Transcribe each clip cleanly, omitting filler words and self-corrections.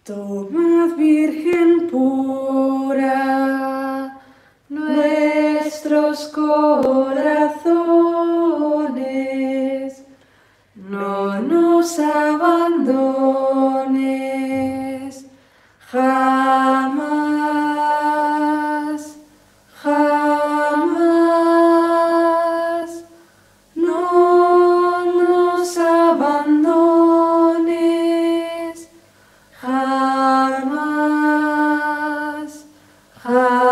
Tomad, Virgen pura, nuestros corazones, no nos abandones jamás, jamás, no nos abandones jamás, jamás.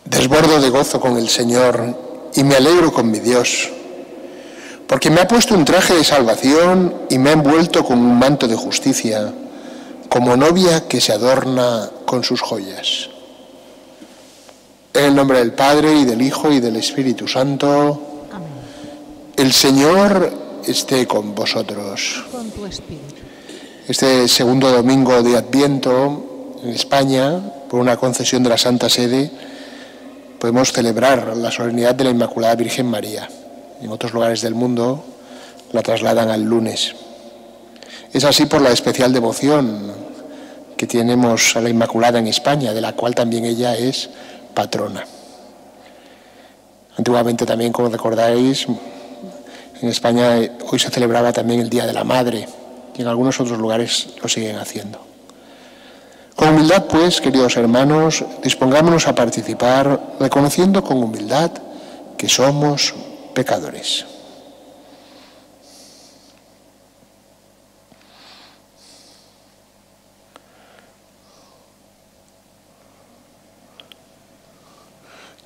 Desbordo de gozo con el Señor y me alegro con mi Dios, porque me ha puesto un traje de salvación y me ha envuelto con un manto de justicia, como novia que se adorna con sus joyas. En el nombre del Padre, y del Hijo, y del Espíritu Santo. Amén. El Señor esté con vosotros. Con tu espíritu. Este segundo domingo de Adviento, en España, por una concesión de la Santa Sede, podemos celebrar la solemnidad de la Inmaculada Virgen María. En otros lugares del mundo la trasladan al lunes. Es así por la especial devoción que tenemos a la Inmaculada en España, de la cual también ella es patrona. Antiguamente también, como recordáis, en España hoy se celebraba también el Día de la Madre, y en algunos otros lugares lo siguen haciendo. Con humildad, pues, queridos hermanos, dispongámonos a participar, reconociendo con humildad que somos pecadores.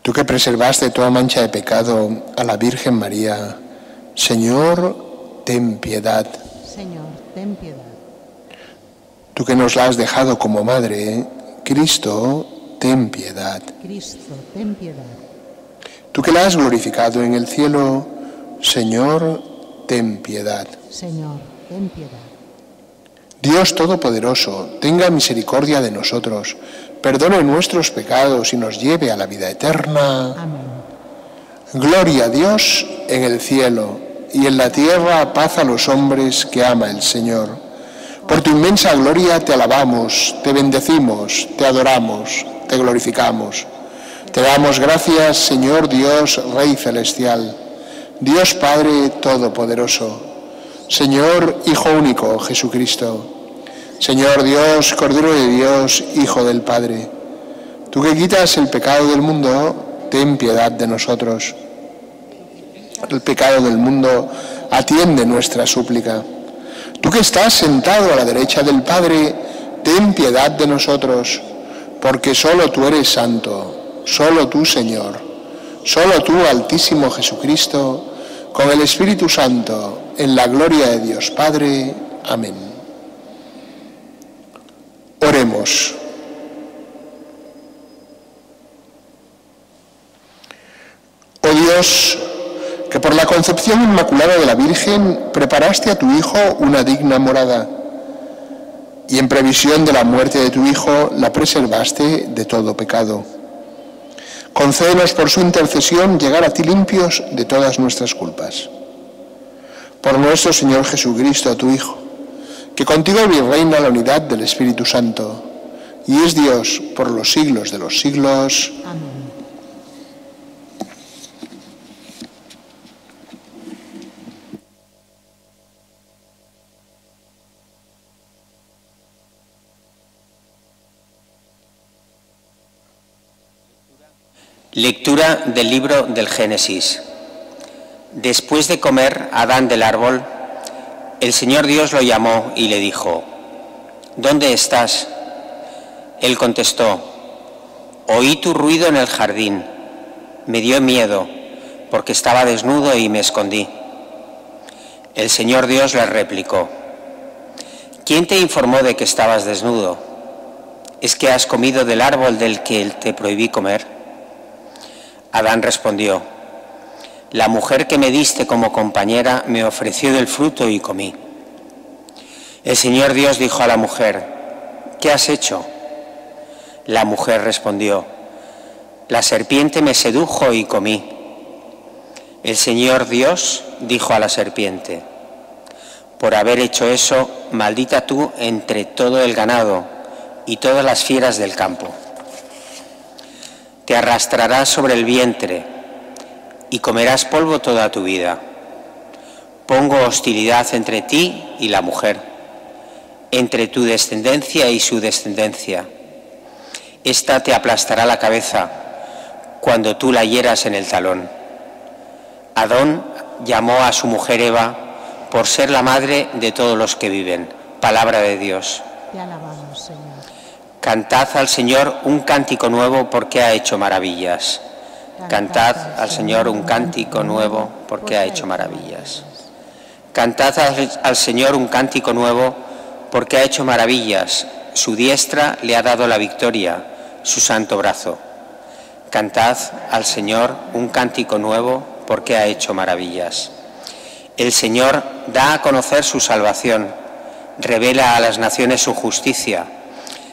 Tú que preservaste de toda mancha de pecado a la Virgen María, Señor, ten piedad. Señor, ten piedad. Tú que nos la has dejado como madre, Cristo, ten piedad. Cristo, ten piedad. Tú que la has glorificado en el cielo, Señor, ten piedad. Señor, ten piedad. Dios Todopoderoso, tenga misericordia de nosotros, perdone nuestros pecados y nos lleve a la vida eterna. Amén. Gloria a Dios en el cielo y en la tierra paz a los hombres que ama el Señor. Por tu inmensa gloria te alabamos, te bendecimos, te adoramos, te glorificamos. Te damos gracias, Señor Dios, Rey Celestial, Dios Padre Todopoderoso, Señor Hijo único, Jesucristo, Señor Dios, Cordero de Dios, Hijo del Padre. Tú que quitas el pecado del mundo, ten piedad de nosotros. El pecado del mundo, atiende nuestra súplica. Tú que estás sentado a la derecha del Padre, ten piedad de nosotros, porque solo tú eres santo. Solo tú, Señor, solo tú, Altísimo Jesucristo, con el Espíritu Santo, en la gloria de Dios Padre. Amén. Oremos. Oh Dios, que por la concepción inmaculada de la Virgen preparaste a tu Hijo una digna morada, y en previsión de la muerte de tu Hijo la preservaste de todo pecado. Concédenos por su intercesión llegar a ti limpios de todas nuestras culpas. Por nuestro Señor Jesucristo, tu Hijo, que contigo vive y reina la unidad del Espíritu Santo, y es Dios por los siglos de los siglos. Amén. Lectura del libro del Génesis. Después de comer Adán del árbol, el Señor Dios lo llamó y le dijo: ¿Dónde estás? Él contestó: oí tu ruido en el jardín. Me dio miedo, porque estaba desnudo y me escondí. El Señor Dios le replicó: ¿quién te informó de que estabas desnudo? ¿Es que has comido del árbol del que te prohibí comer? Adán respondió: la mujer que me diste como compañera me ofreció del fruto y comí. El Señor Dios dijo a la mujer: ¿qué has hecho? La mujer respondió: la serpiente me sedujo y comí. El Señor Dios dijo a la serpiente: Por haber hecho eso, maldita tú entre todo el ganado y todas las fieras del campo. Te arrastrarás sobre el vientre y comerás polvo toda tu vida. Pongo hostilidad entre ti y la mujer, entre tu descendencia y su descendencia. Esta te aplastará la cabeza cuando tú la hieras en el talón. Adón llamó a su mujer Eva por ser la madre de todos los que viven. Palabra de Dios. Te alabamos, Señor. Cantad al Señor un cántico nuevo porque ha hecho maravillas. Cantad al Señor un cántico nuevo porque ha hecho maravillas. Cantad al Señor un cántico nuevo porque ha hecho maravillas. Su diestra le ha dado la victoria, su santo brazo. Cantad al Señor un cántico nuevo porque ha hecho maravillas. El Señor da a conocer su salvación, revela a las naciones su justicia.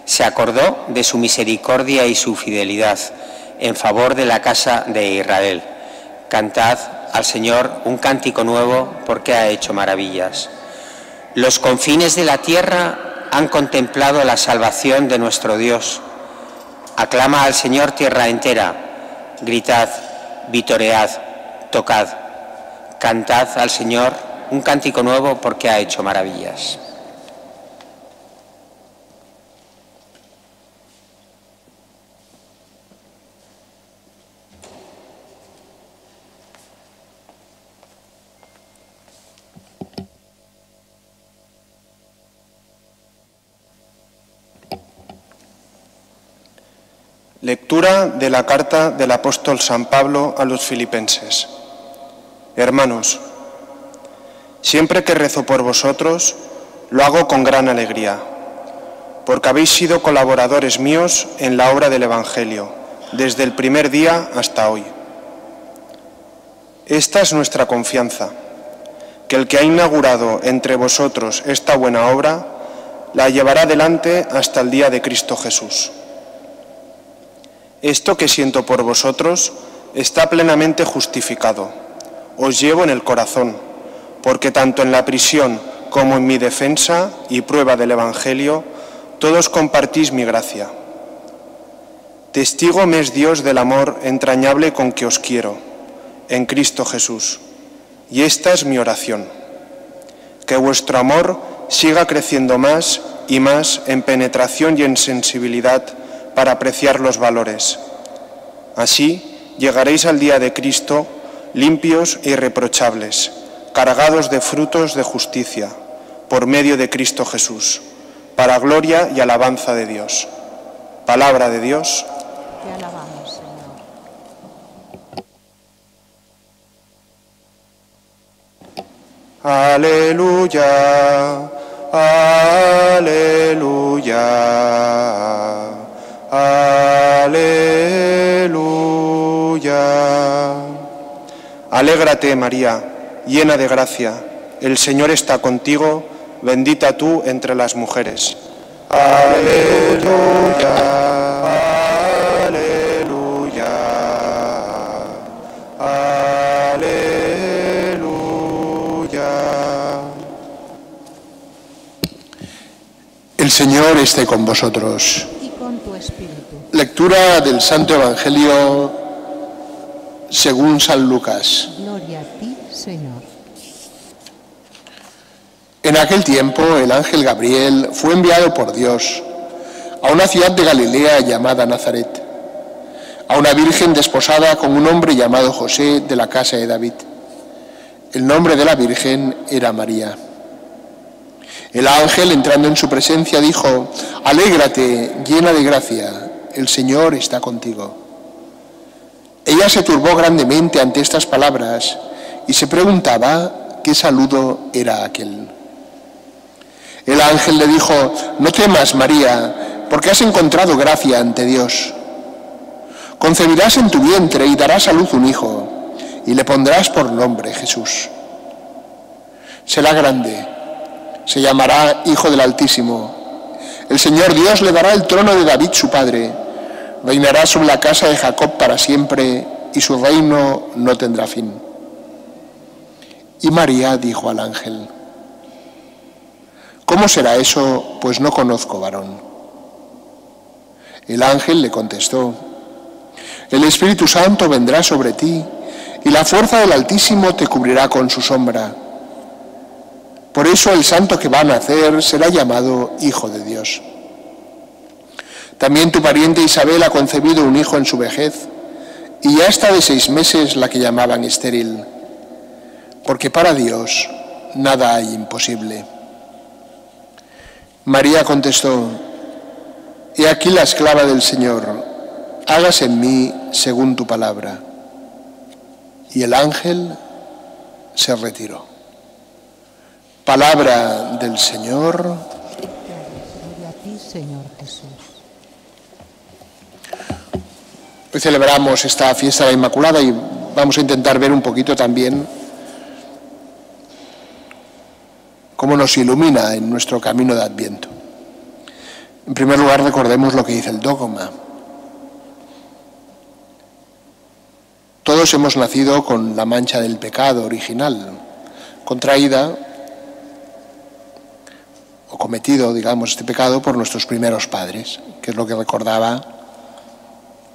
Se acordó de su misericordia y su fidelidad en favor de la casa de Israel. Cantad al Señor un cántico nuevo porque ha hecho maravillas. Los confines de la tierra han contemplado la salvación de nuestro Dios. Aclama al Señor tierra entera, gritad, vitoread, tocad. Cantad al Señor un cántico nuevo porque ha hecho maravillas. Lectura de la carta del apóstol San Pablo a los Filipenses. Hermanos, siempre que rezo por vosotros, lo hago con gran alegría, porque habéis sido colaboradores míos en la obra del Evangelio, desde el primer día hasta hoy. Esta es nuestra confianza, que el que ha inaugurado entre vosotros esta buena obra, la llevará adelante hasta el día de Cristo Jesús. Esto que siento por vosotros está plenamente justificado. Os llevo en el corazón, porque tanto en la prisión como en mi defensa y prueba del Evangelio, todos compartís mi gracia. Testigo me es Dios del amor entrañable con que os quiero, en Cristo Jesús. Y esta es mi oración, que vuestro amor siga creciendo más y más en penetración y en sensibilidad para apreciar los valores. Así llegaréis al día de Cristo limpios e irreprochables, cargados de frutos de justicia, por medio de Cristo Jesús, para gloria y alabanza de Dios. Palabra de Dios. Te alabamos, Señor. Aleluya, aleluya, aleluya. Alégrate, María, llena de gracia, el Señor está contigo, bendita tú entre las mujeres. Aleluya, aleluya, aleluya. El Señor esté con vosotros. Y con tu espíritu. Lectura del Santo Evangelio según San Lucas. Gloria a ti, Señor. En aquel tiempo el ángel Gabriel fue enviado por Dios a una ciudad de Galilea llamada Nazaret, a una virgen desposada con un hombre llamado José de la casa de David. El nombre de la virgen era María. El ángel, entrando en su presencia, dijo: «Alégrate, llena de gracia, el Señor está contigo». Ella se turbó grandemente ante estas palabras y se preguntaba qué saludo era aquel. El ángel le dijo: «No temas, María, porque has encontrado gracia ante Dios. Concebirás en tu vientre y darás a luz un hijo, y le pondrás por nombre Jesús. Será grande, se llamará Hijo del Altísimo. El Señor Dios le dará el trono de David su padre. Reinará sobre la casa de Jacob para siempre, y su reino no tendrá fin». Y María dijo al ángel: ¿Cómo será eso? Pues no conozco varón. El ángel le contestó: el Espíritu Santo vendrá sobre ti y la fuerza del Altísimo te cubrirá con su sombra. Por eso el santo que va a nacer será llamado Hijo de Dios. También tu pariente Isabel ha concebido un hijo en su vejez, y ya está de 6 meses la que llamaban estéril, porque para Dios nada hay imposible. María contestó: he aquí la esclava del Señor, hágase en mí según tu palabra. Y el ángel se retiró. Palabra del Señor. Gloria a ti, Señor Jesús. Hoy celebramos esta fiesta de la Inmaculada y vamos a intentar ver un poquito también cómo nos ilumina en nuestro camino de Adviento. En primer lugar, recordemos lo que dice el dogma. Todos hemos nacido con la mancha del pecado original, contraída o cometido, digamos, este pecado por nuestros primeros padres, que es lo que recordaba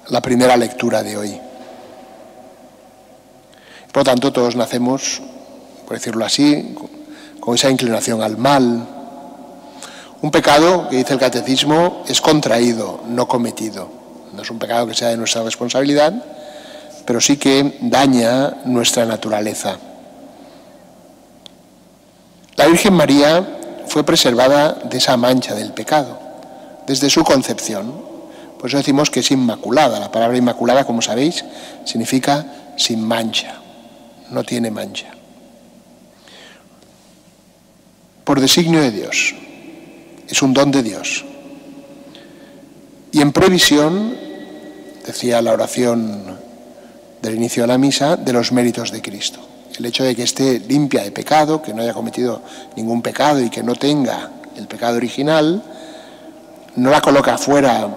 la primera lectura de hoy. Por lo tanto, todos nacemos, por decirlo así, con esa inclinación al mal. Un pecado, que dice el Catecismo, es contraído, no cometido. No es un pecado que sea de nuestra responsabilidad, pero sí que daña nuestra naturaleza. La Virgen María fue preservada de esa mancha del pecado, desde su concepción. Por eso decimos que es inmaculada. La palabra inmaculada, como sabéis, significa sin mancha, no tiene mancha. Por designio de Dios, es un don de Dios. Y en previsión, decía la oración del inicio de la misa, de los méritos de Cristo. El hecho de que esté limpia de pecado, que no haya cometido ningún pecado y que no tenga el pecado original, no la coloca fuera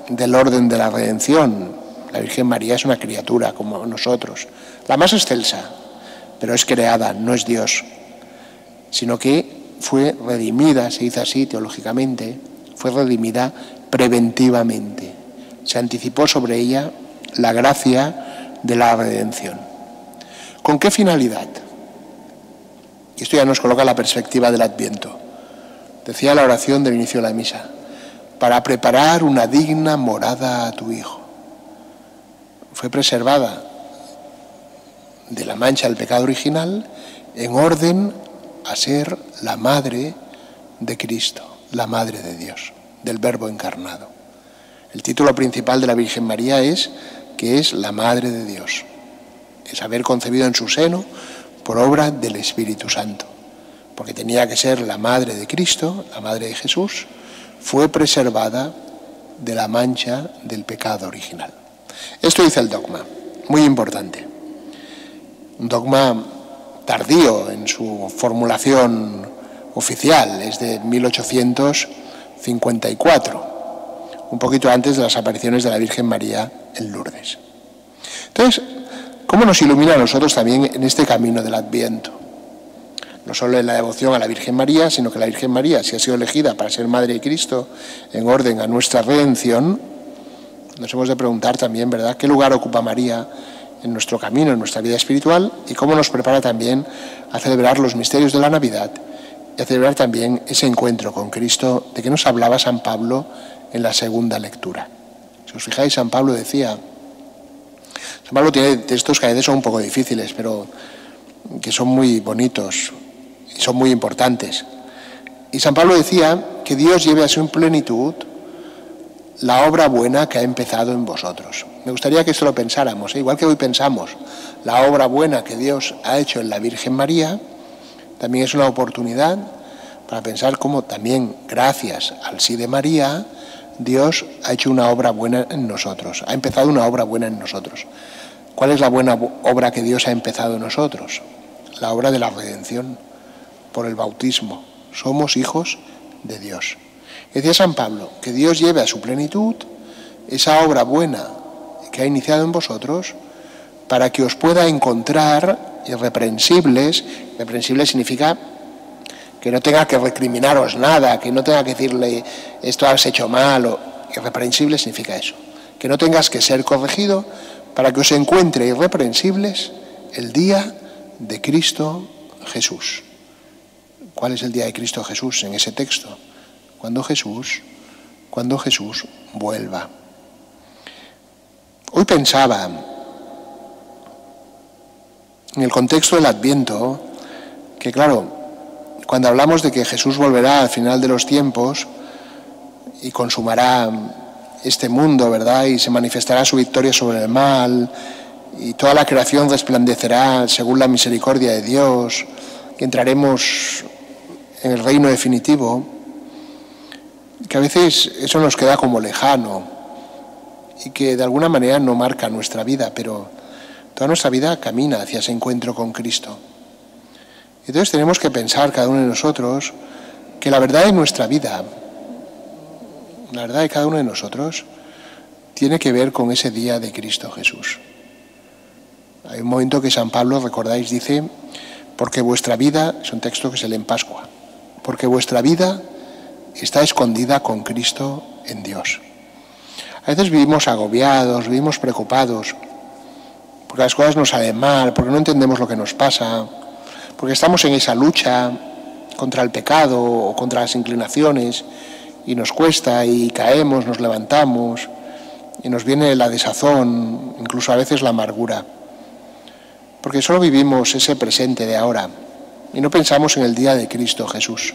del orden de la redención. La Virgen María es una criatura como nosotros, la más excelsa, pero es creada, no es Dios, sino que fue redimida, se dice así teológicamente, fue redimida preventivamente. Se anticipó sobre ella la gracia de la redención. ¿Con qué finalidad? Y esto ya nos coloca la perspectiva del Adviento. Decía la oración del inicio de la misa: para preparar una digna morada a tu Hijo. Fue preservada de la mancha del pecado original en orden a ser la madre de Cristo, la madre de Dios, del Verbo encarnado. El título principal de la Virgen María es que es la madre de Dios. Es haber concebido en su seno por obra del Espíritu Santo, porque tenía que ser la madre de Cristo, la madre de Jesús. Fue preservada de la mancha del pecado original. Esto dice el dogma, muy importante. Un dogma tardío en su formulación oficial, es de 1854, un poquito antes de las apariciones de la Virgen María en Lourdes. Entonces, ¿cómo nos ilumina a nosotros también en este camino del Adviento? No solo en la devoción a la Virgen María, sino que la Virgen María, si ha sido elegida para ser Madre de Cristo en orden a nuestra redención, nos hemos de preguntar también, ¿verdad?, ¿qué lugar ocupa María en nuestro camino, en nuestra vida espiritual, y cómo nos prepara también a celebrar los misterios de la Navidad y a celebrar también ese encuentro con Cristo de que nos hablaba San Pablo en la segunda lectura? Si os fijáis, San Pablo decía, San Pablo tiene textos que a veces son un poco difíciles, pero que son muy bonitos y son muy importantes. Y San Pablo decía que Dios lleve a su plenitud la obra buena que ha empezado en vosotros. Me gustaría que esto lo pensáramos, igual que hoy pensamos la obra buena que Dios ha hecho en la Virgen María, también es una oportunidad para pensar cómo también, gracias al sí de María, Dios ha hecho una obra buena en nosotros, ha empezado una obra buena en nosotros. ¿Cuál es la buena obra que Dios ha empezado en nosotros? La obra de la redención por el bautismo. Somos hijos de Dios. Decía San Pablo, que Dios lleve a su plenitud esa obra buena que ha iniciado en vosotros para que os pueda encontrar irreprensibles. Irreprensible significa que no tenga que recriminaros nada, que no tenga que decirle esto has hecho mal, o irreprensible significa eso, que no tengas que ser corregido para que os encuentre irreprensibles el día de Cristo Jesús. ¿Cuál es el día de Cristo Jesús en ese texto? Cuando Jesús vuelva. Hoy pensaba, en el contexto del Adviento, que claro, cuando hablamos de que Jesús volverá al final de los tiempos y consumará este mundo, ¿verdad? Y se manifestará su victoria sobre el mal, y toda la creación resplandecerá según la misericordia de Dios, y entraremos en el reino definitivo, que a veces eso nos queda como lejano y que de alguna manera no marca nuestra vida, pero toda nuestra vida camina hacia ese encuentro con Cristo. Entonces tenemos que pensar cada uno de nosotros que la verdad de nuestra vida, la verdad de cada uno de nosotros, tiene que ver con ese día de Cristo Jesús. Hay un momento que San Pablo, recordáis, dice, porque vuestra vida, es un texto que se lee en Pascua, porque vuestra vida está escondida con Cristo en Dios. A veces vivimos agobiados, vivimos preocupados, porque las cosas nos salen mal, porque no entendemos lo que nos pasa, porque estamos en esa lucha contra el pecado o contra las inclinaciones y nos cuesta y caemos, nos levantamos y nos viene la desazón, incluso a veces la amargura, porque solo vivimos ese presente de ahora y no pensamos en el día de Cristo Jesús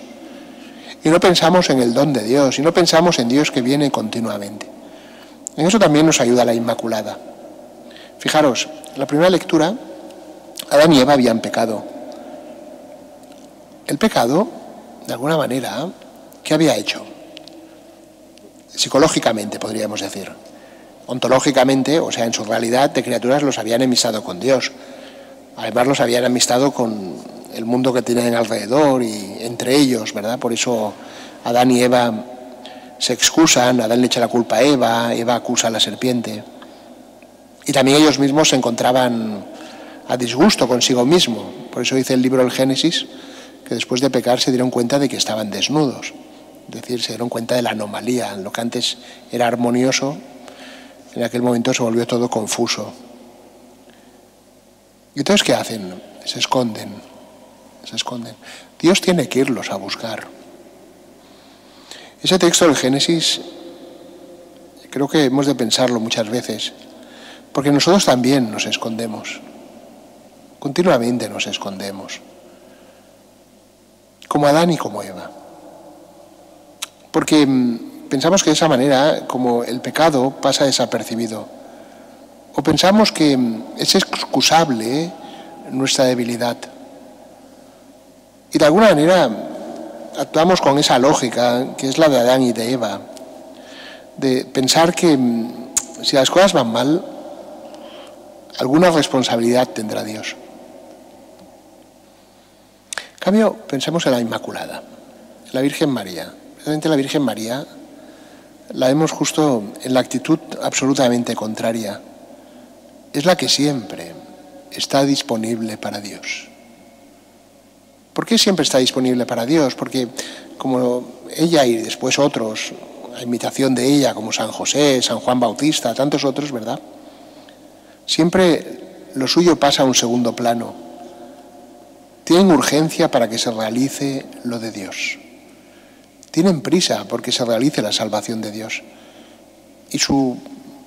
y no pensamos en el don de Dios y no pensamos en Dios que viene continuamente. En eso también nos ayuda la Inmaculada. Fijaros, en la primera lectura, Adán y Eva habían pecado. El pecado, de alguna manera, ¿qué había hecho? Psicológicamente, podríamos decir. Ontológicamente, o sea, en su realidad de criaturas, los habían enemistado con Dios. Además, los habían enemistado con el mundo que tienen alrededor y entre ellos, ¿verdad? Por eso Adán y Eva se excusan, Adán le echa la culpa a Eva, Eva acusa a la serpiente. Y también ellos mismos se encontraban a disgusto consigo mismo. Por eso dice el libro del Génesis que después de pecar se dieron cuenta de que estaban desnudos. Es decir, se dieron cuenta de la anomalía. Lo que antes era armonioso, en aquel momento se volvió todo confuso. ¿Y entonces qué hacen? Se esconden. Dios tiene que irlos a buscar. Ese texto del Génesis creo que hemos de pensarlo muchas veces, porque nosotros también nos escondemos. Continuamente nos escondemos. Como Adán y como Eva. Porque pensamos que de esa manera, como el pecado pasa desapercibido, o pensamos que es excusable nuestra debilidad. Y de alguna manera actuamos con esa lógica, que es la de Adán y de Eva, de pensar que si las cosas van mal, alguna responsabilidad tendrá Dios. En cambio, pensemos en la Inmaculada, en la Virgen María. Realmente la Virgen María la vemos justo en la actitud absolutamente contraria. Es la que siempre está disponible para Dios. ¿Por qué siempre está disponible para Dios? Porque como ella y después otros, a imitación de ella, como San José, San Juan Bautista, tantos otros, ¿verdad? Siempre lo suyo pasa a un segundo plano. Tienen urgencia para que se realice lo de Dios. Tienen prisa porque se realice la salvación de Dios. Y su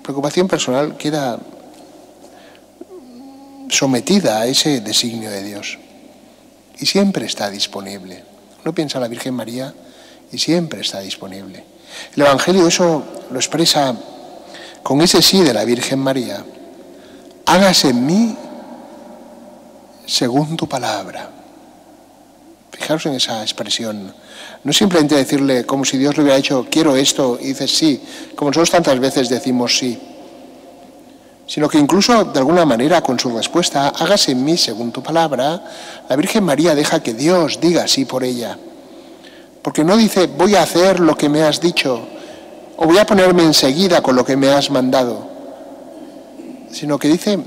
preocupación personal queda sometida a ese designio de Dios. Y siempre está disponible. Uno piensa en la Virgen María y siempre está disponible. El Evangelio eso lo expresa con ese sí de la Virgen María. Hágase en mí según tu palabra. Fijaros en esa expresión. No es simplemente decirle como si Dios le hubiera dicho quiero esto y dices sí, como nosotros tantas veces decimos sí, sino que incluso de alguna manera con su respuesta, hágase en mí según tu palabra, la Virgen María deja que Dios diga sí por ella. Porque no dice voy a hacer lo que me has dicho o voy a ponerme enseguida con lo que me has mandado, sino que dice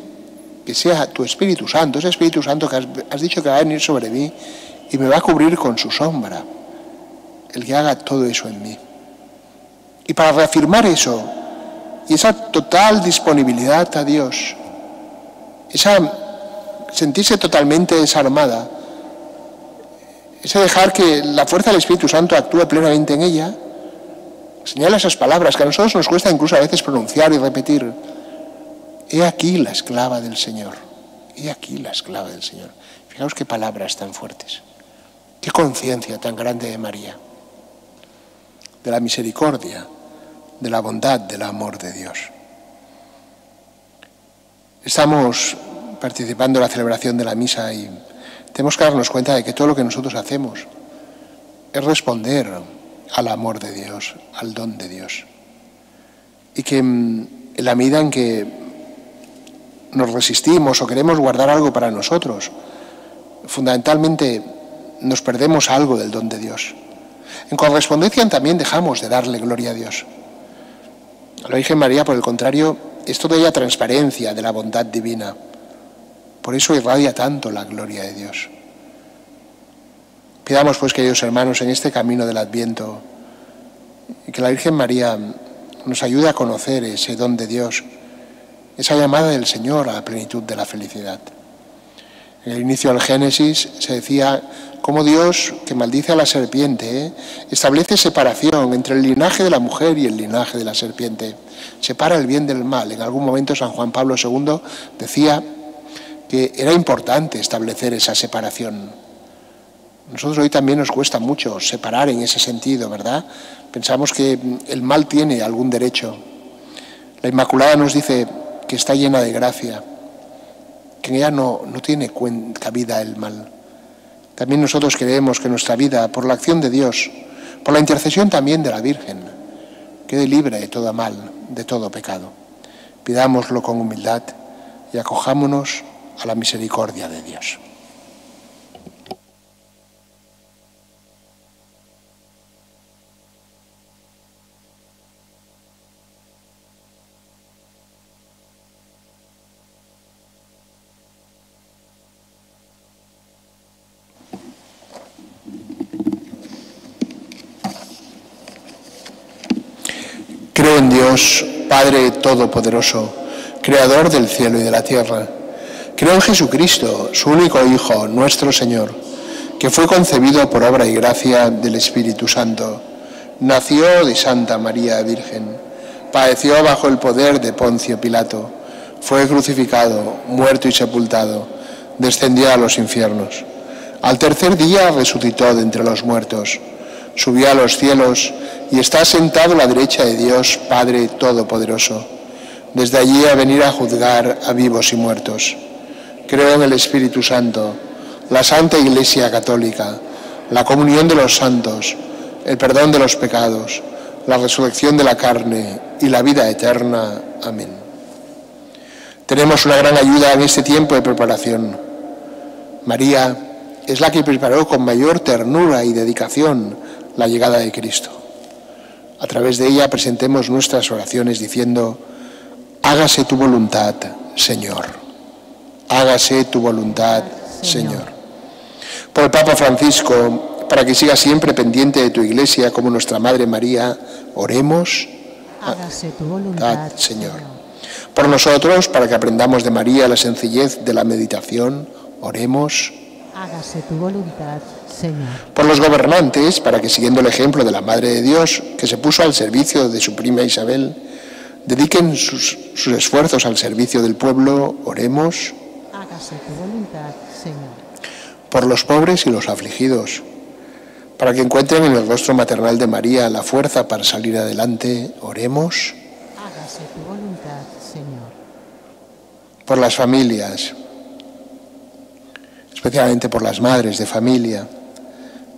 que sea tu Espíritu Santo, ese Espíritu Santo que has dicho que va a venir sobre mí y me va a cubrir con su sombra, el que haga todo eso en mí. Y para reafirmar eso, y esa total disponibilidad a Dios, sentirse totalmente desarmada, ese dejar que la fuerza del Espíritu Santo actúe plenamente en ella, señala esas palabras que a nosotros nos cuesta incluso a veces pronunciar y repetir. He aquí la esclava del Señor. He aquí la esclava del Señor. Fijaos qué palabras tan fuertes. Qué conciencia tan grande de María. De la misericordia, de la bondad, del amor de Dios. Estamos participando en la celebración de la misa y tenemos que darnos cuenta de que todo lo que nosotros hacemos es responder al amor de Dios, al don de Dios. Y que en la medida en que nos resistimos o queremos guardar algo para nosotros, fundamentalmente nos perdemos algo del don de Dios. En correspondencia también dejamos de darle gloria a Dios. A la Virgen María, por el contrario, es toda ella transparencia de la bondad divina. Por eso irradia tanto la gloria de Dios. Pidamos, pues, queridos hermanos, en este camino del Adviento, que la Virgen María nos ayude a conocer ese don de Dios, esa llamada del Señor a la plenitud de la felicidad. En el inicio del Génesis se decía cómo Dios, que maldice a la serpiente, establece separación entre el linaje de la mujer y el linaje de la serpiente. Separa el bien del mal. En algún momento San Juan Pablo II decía que era importante establecer esa separación. Nosotros hoy también nos cuesta mucho separar en ese sentido, ¿verdad? Pensamos que el mal tiene algún derecho. La Inmaculada nos dice que está llena de gracia, que en ella no tiene cabida el mal. También nosotros creemos que nuestra vida, por la acción de Dios, por la intercesión también de la Virgen, quede libre de todo mal, de todo pecado. Pidámoslo con humildad y acojámonos a la misericordia de Dios. Creo en Dios, Padre Todopoderoso, Creador del cielo y de la tierra. Creo en Jesucristo, su único Hijo, nuestro Señor, que fue concebido por obra y gracia del Espíritu Santo. Nació de Santa María Virgen, padeció bajo el poder de Poncio Pilato, fue crucificado, muerto y sepultado, descendió a los infiernos. Al tercer día resucitó de entre los muertos, subió a los cielos y está sentado a la derecha de Dios, Padre Todopoderoso. Desde allí a venir a juzgar a vivos y muertos. Creo en el Espíritu Santo, la Santa Iglesia Católica, la comunión de los santos, el perdón de los pecados, la resurrección de la carne y la vida eterna. Amén. Tenemos una gran ayuda en este tiempo de preparación. María es la que preparó con mayor ternura y dedicación la llegada de Cristo. A través de ella presentemos nuestras oraciones diciendo: hágase tu voluntad, Señor. Hágase tu voluntad, Señor. Por el Papa Francisco, para que siga siempre pendiente de tu Iglesia como nuestra Madre María, oremos. Hágase tu voluntad, Señor. Por nosotros, para que aprendamos de María la sencillez de la meditación, oremos. Hágase tu voluntad, Señor. Por los gobernantes, para que siguiendo el ejemplo de la Madre de Dios, que se puso al servicio de su prima Isabel, dediquen sus esfuerzos al servicio del pueblo, oremos. Hágase tu voluntad, Señor. Por los pobres y los afligidos, para que encuentren en el rostro maternal de María la fuerza para salir adelante, oremos. Hágase tu voluntad, Señor. Por las familias, especialmente por las madres de familia,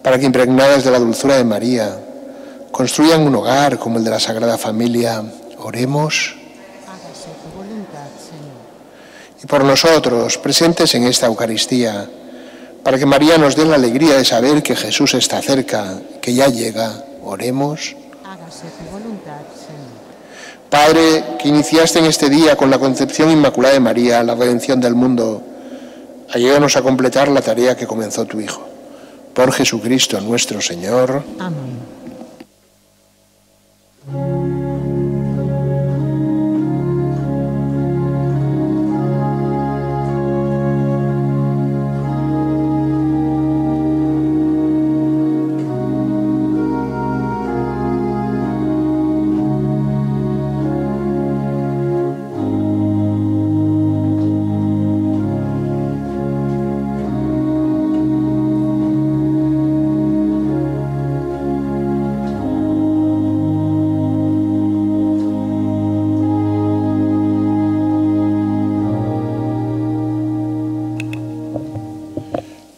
para que impregnadas de la dulzura de María, construyan un hogar como el de la Sagrada Familia, oremos. Hágase tu voluntad, Señor. Y por nosotros, presentes en esta Eucaristía, para que María nos dé la alegría de saber que Jesús está cerca, que ya llega, oremos. Hágase tu voluntad, Señor. Padre, que iniciaste en este día con la concepción inmaculada de María la redención del mundo, ayúdanos a completar la tarea que comenzó tu Hijo. Por Jesucristo nuestro Señor. Amén.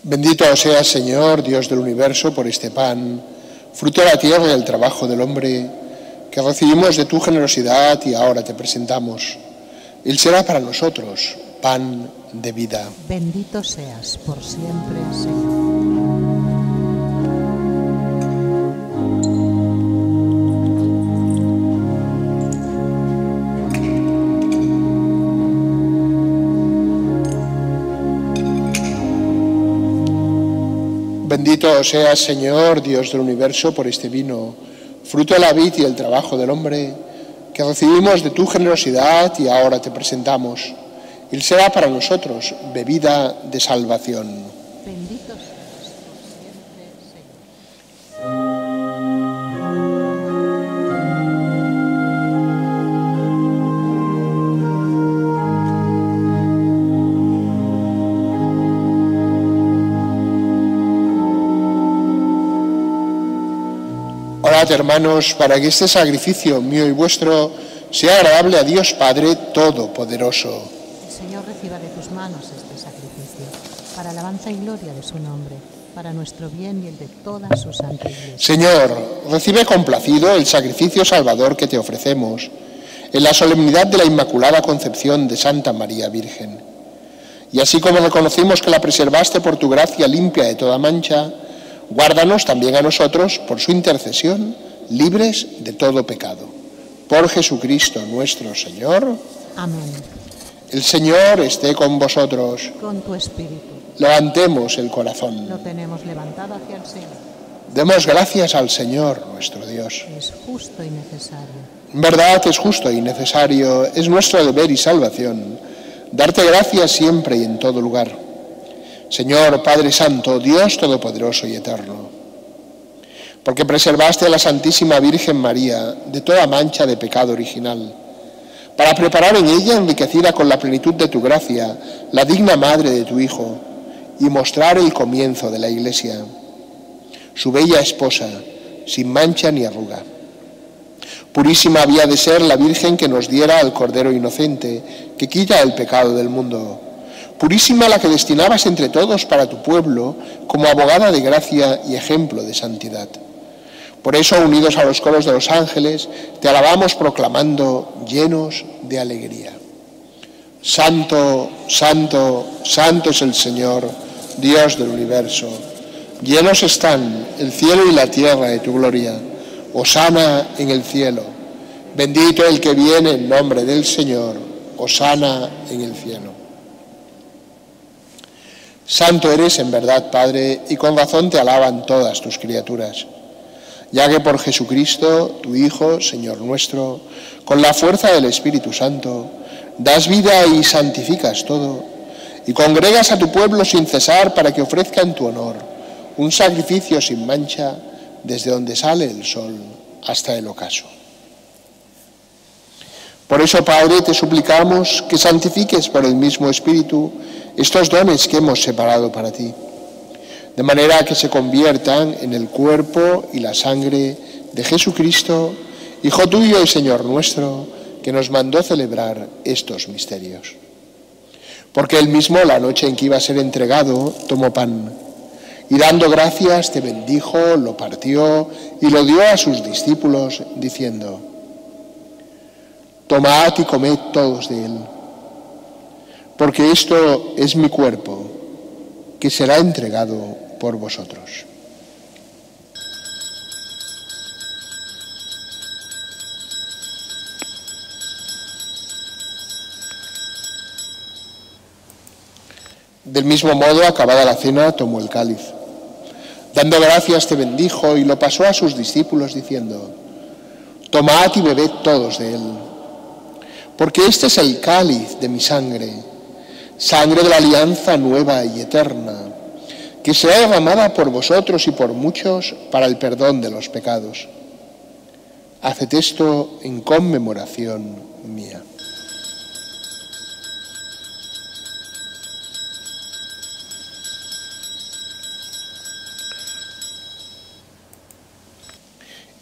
Bendito seas, Señor, Dios del universo, por este pan, fruto de la tierra y del trabajo del hombre, que recibimos de tu generosidad y ahora te presentamos. Él será para nosotros pan de vida. Bendito seas por siempre, Señor. Bendito seas, Señor, Dios del universo, por este vino, fruto de la vid y el trabajo del hombre, que recibimos de tu generosidad y ahora te presentamos. Él será para nosotros bebida de salvación. Bendito seas por siempre, Señor. Orad, hermanos, para que este sacrificio mío y vuestro sea agradable a Dios Padre Todopoderoso. El Señor reciba de tus manos este sacrificio, para alabanza y gloria de su nombre, para nuestro bien y el de toda su santa Iglesia. Señor, recibe complacido el sacrificio salvador que te ofrecemos en la solemnidad de la Inmaculada Concepción de Santa María Virgen. Y así como reconocimos que la preservaste por tu gracia limpia de toda mancha, guárdanos también a nosotros, por su intercesión, libres de todo pecado. Por Jesucristo nuestro Señor. Amén. El Señor esté con vosotros. Con tu espíritu. Levantemos el corazón. Lo tenemos levantado hacia el Señor. Demos gracias al Señor nuestro Dios. Es justo y necesario. En verdad es justo y necesario, es nuestro deber y salvación, darte gracias siempre y en todo lugar. Señor, Padre Santo, Dios Todopoderoso y Eterno, porque preservaste a la Santísima Virgen María de toda mancha de pecado original, para preparar en ella, enriquecida con la plenitud de tu gracia, la digna madre de tu Hijo, y mostrar el comienzo de la Iglesia, su bella esposa, sin mancha ni arruga. Purísima había de ser la Virgen que nos diera al Cordero inocente, que quita el pecado del mundo. Purísima la que destinabas entre todos para tu pueblo, como abogada de gracia y ejemplo de santidad. Por eso, unidos a los coros de los ángeles, te alabamos proclamando llenos de alegría. Santo, santo, santo es el Señor, Dios del universo. Llenos están el cielo y la tierra de tu gloria. Hosana en el cielo. Bendito el que viene en nombre del Señor. Hosana en el cielo. Santo eres en verdad, Padre, y con razón te alaban todas tus criaturas, ya que por Jesucristo, tu Hijo, Señor nuestro, con la fuerza del Espíritu Santo, das vida y santificas todo, y congregas a tu pueblo sin cesar para que ofrezca en tu honor un sacrificio sin mancha desde donde sale el sol hasta el ocaso. Por eso, Padre, te suplicamos que santifiques por el mismo Espíritu estos dones que hemos separado para ti, de manera que se conviertan en el cuerpo y la sangre de Jesucristo, Hijo tuyo y Señor nuestro, que nos mandó celebrar estos misterios. Porque él mismo, la noche en que iba a ser entregado, tomó pan, y dando gracias te bendijo, lo partió y lo dio a sus discípulos, diciendo: tomad y comed todos de él, porque esto es mi cuerpo, que será entregado por vosotros. Del mismo modo, acabada la cena, tomó el cáliz. Dando gracias te bendijo y lo pasó a sus discípulos diciendo: tomad y bebed todos de él, porque este es el cáliz de mi sangre, sangre de la alianza nueva y eterna, que será derramada por vosotros y por muchos para el perdón de los pecados. Haced esto en conmemoración mía.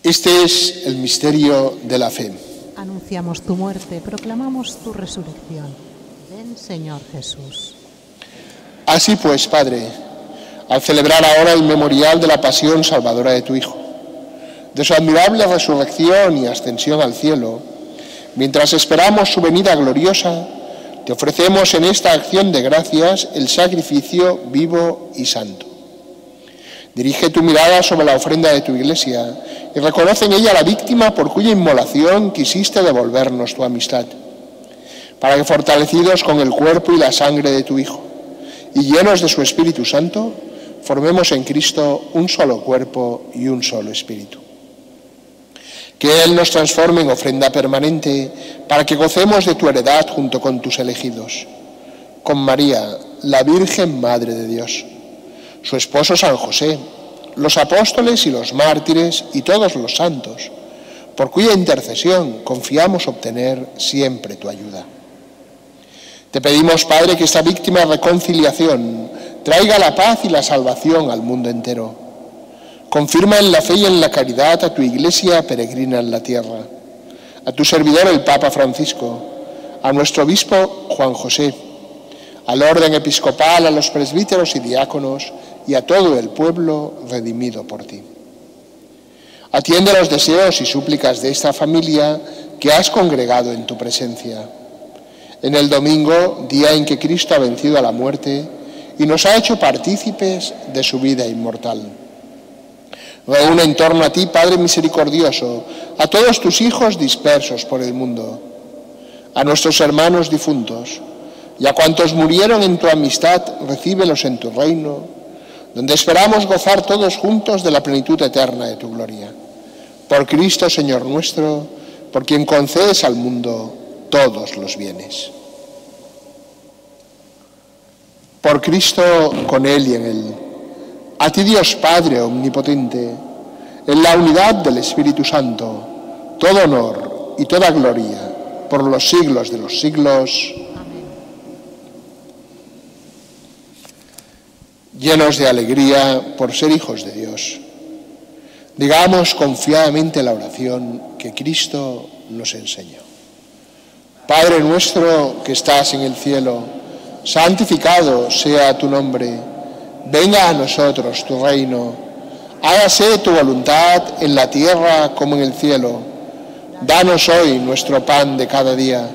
Este es el misterio de la fe. Anunciamos tu muerte, proclamamos tu resurrección. Ven, Señor Jesús. Así pues, Padre, al celebrar ahora el memorial de la pasión salvadora de tu Hijo, de su admirable resurrección y ascensión al cielo, mientras esperamos su venida gloriosa, te ofrecemos en esta acción de gracias el sacrificio vivo y santo. Dirige tu mirada sobre la ofrenda de tu Iglesia y reconoce en ella la víctima por cuya inmolación quisiste devolvernos tu amistad, para que, fortalecidos con el cuerpo y la sangre de tu Hijo y llenos de su Espíritu Santo, formemos en Cristo un solo cuerpo y un solo espíritu. Que Él nos transforme en ofrenda permanente para que gocemos de tu heredad junto con tus elegidos, con María, la Virgen Madre de Dios, su esposo San José, los apóstoles y los mártires y todos los santos, por cuya intercesión confiamos obtener siempre tu ayuda. Te pedimos, Padre, que esta víctima reconciliación traiga la paz y la salvación al mundo entero. Confirma en la fe y en la caridad a tu Iglesia peregrina en la tierra, a tu servidor el Papa Francisco, a nuestro obispo Juan José, al orden episcopal, a los presbíteros y diáconos y a todo el pueblo redimido por ti. Atiende los deseos y súplicas de esta familia que has congregado en tu presencia. En el domingo, día en que Cristo ha vencido a la muerte y nos ha hecho partícipes de su vida inmortal. Reúne en torno a ti, Padre misericordioso, a todos tus hijos dispersos por el mundo, a nuestros hermanos difuntos y a cuantos murieron en tu amistad, recíbelos en tu reino, donde esperamos gozar todos juntos de la plenitud eterna de tu gloria. Por Cristo, Señor nuestro, por quien concedes al mundo todos los bienes. Por Cristo, con Él y en Él, a ti Dios Padre omnipotente, en la unidad del Espíritu Santo, todo honor y toda gloria por los siglos de los siglos. Llenos de alegría por ser hijos de Dios, digamos confiadamente la oración que Cristo nos enseñó. Padre nuestro que estás en el cielo, santificado sea tu nombre. Venga a nosotros tu reino. Hágase tu voluntad en la tierra como en el cielo. Danos hoy nuestro pan de cada día.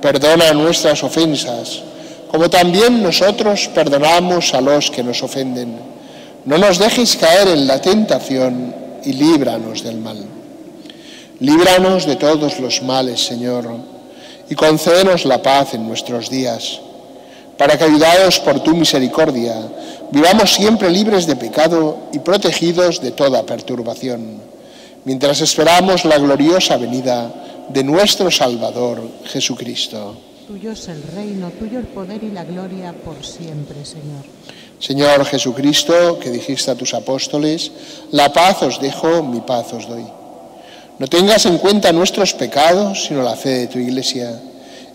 Perdona nuestras ofensas, como también nosotros perdonamos a los que nos ofenden. No nos dejes caer en la tentación y líbranos del mal. Líbranos de todos los males, Señor, y concédenos la paz en nuestros días, para que, ayudados por tu misericordia, vivamos siempre libres de pecado y protegidos de toda perturbación, mientras esperamos la gloriosa venida de nuestro Salvador, Jesucristo. Tuyo es el reino, tuyo el poder y la gloria por siempre, Señor. Señor Jesucristo, que dijiste a tus apóstoles: la paz os dejo, mi paz os doy. No tengas en cuenta nuestros pecados, sino la fe de tu Iglesia,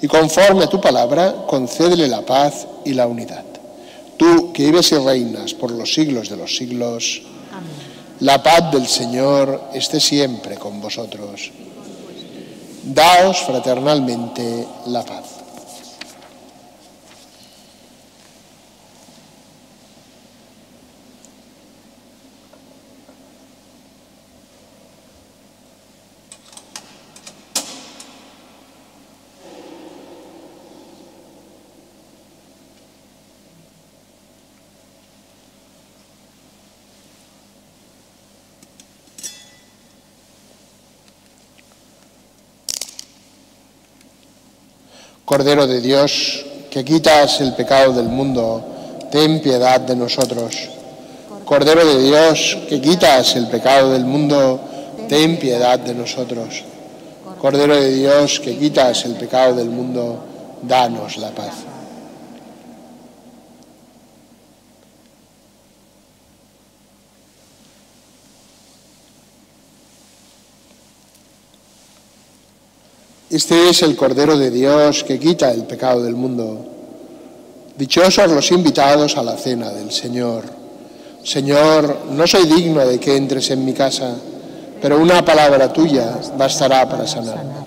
y conforme a tu palabra, concédele la paz y la unidad. Tú, que vives y reinas por los siglos de los siglos, amén. La paz del Señor esté siempre con vosotros. Daos fraternalmente la paz. Cordero de Dios, que quitas el pecado del mundo, ten piedad de nosotros. Cordero de Dios, que quitas el pecado del mundo, ten piedad de nosotros. Cordero de Dios, que quitas el pecado del mundo, danos la paz. Este es el Cordero de Dios que quita el pecado del mundo. Dichosos los invitados a la cena del Señor. Señor, no soy digno de que entres en mi casa, pero una palabra tuya bastará para sanarme.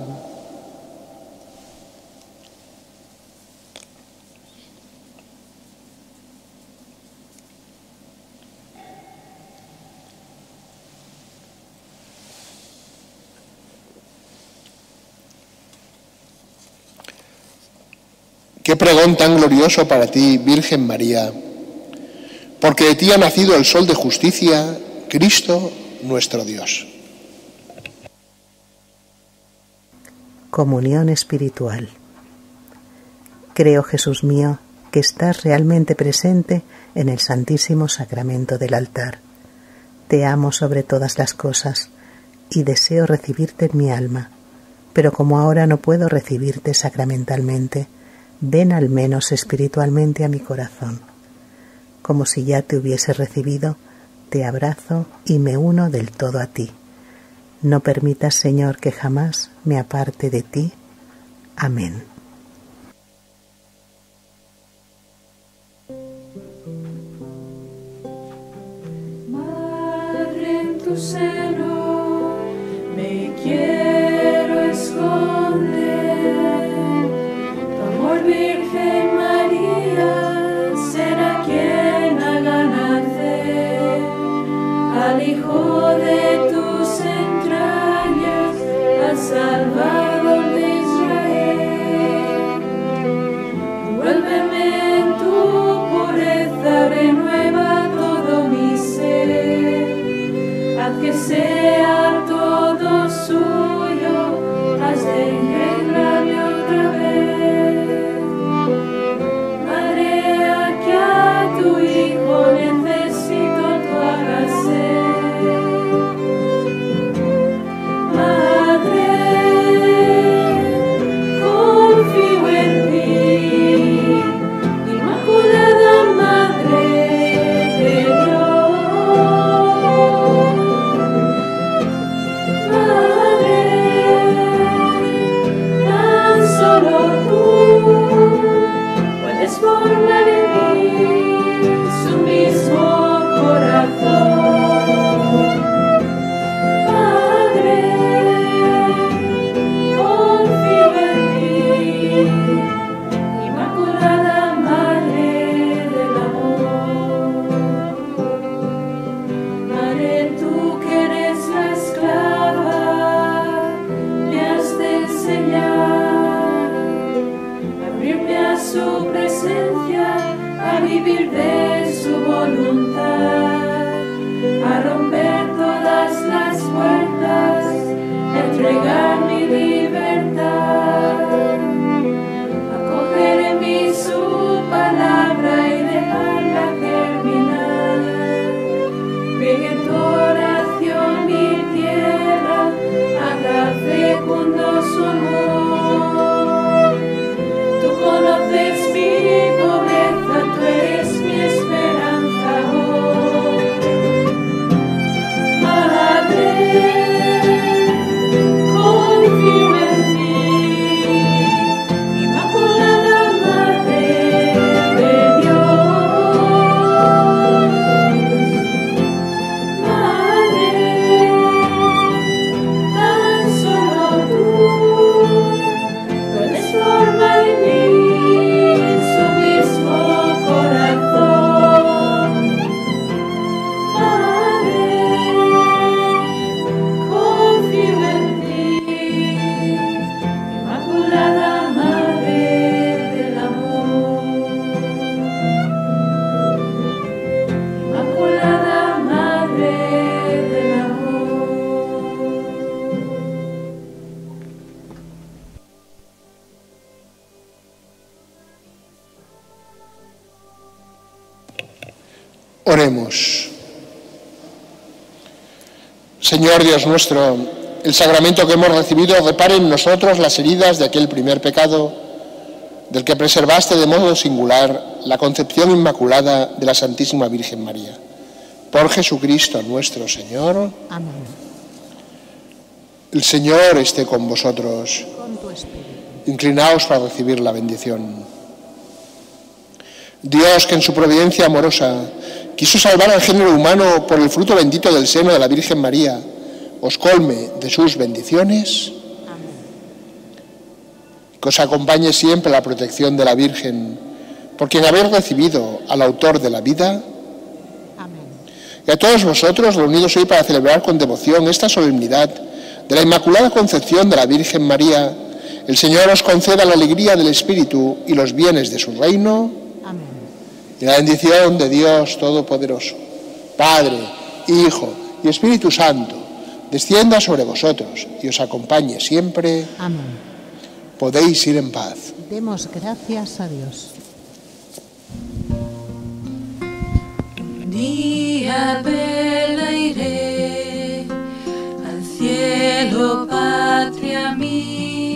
Qué pregón tan glorioso para ti, Virgen María, porque de ti ha nacido el Sol de Justicia, Cristo nuestro Dios. Comunión espiritual. Creo, Jesús mío, que estás realmente presente en el Santísimo Sacramento del altar. Te amo sobre todas las cosas y deseo recibirte en mi alma, pero como ahora no puedo recibirte sacramentalmente, ven al menos espiritualmente a mi corazón. Como si ya te hubiese recibido, te abrazo y me uno del todo a ti. No permitas, Señor, que jamás me aparte de ti. Amén. Madre, en tu seno me quiero esconder. Virgen María será quien haga nacer al Hijo de tus entrañas, al Salvador de Israel. Envuélveme en tu pureza, renueva todo mi ser, haz que sea todo suyo, haz de engendrarme otra vez. Necesito tu hágase. Madre, confío en ti, Inmaculada Madre de Dios. Madre, tan solo tú puedes formar en mí su mismo corazón. Padre, confío en ti, Inmaculada Madre del amor. Madre, tú que eres la esclava, me has de enseñar a abrirme a su presencia, a vivir de su voluntad, a romper todas las puertas, a entregar mi libertad, a coger en mí su palabra y dejarla germinar. Riegue en tu oración mi tierra, haga fecundo su amor. Tú conoces mi pobreza, tú eres mi esperanza hoy. Madre, confío en ti, Inmaculada Madre de Dios. Madre, tan solo tú puedes formar en mí su mismo corazón. Madre, confío en ti, Inmaculada Madre del amor. Inmaculada Madre del amor. Oremos. Señor Dios nuestro, el sacramento que hemos recibido repare en nosotros las heridas de aquel primer pecado, del que preservaste de modo singular la concepción inmaculada de la Santísima Virgen María. Por Jesucristo nuestro Señor. Amén. El Señor esté con vosotros. Con tu espíritu. Inclinaos para recibir la bendición. Dios, que en su providencia amorosa quiso salvar al género humano por el fruto bendito del seno de la Virgen María, os colme de sus bendiciones. Que os acompañe siempre la protección de la Virgen, por quien habéis recibido al autor de la vida. Amén. Y a todos vosotros, reunidos hoy para celebrar con devoción esta solemnidad de la Inmaculada Concepción de la Virgen María, el Señor os conceda la alegría del Espíritu y los bienes de su reino. Amén. Y la bendición de Dios Todopoderoso, Padre, Hijo y Espíritu Santo, descienda sobre vosotros y os acompañe siempre. Amén. Podéis ir en paz. Demos gracias a Dios. Día bella iré al cielo, patria mía.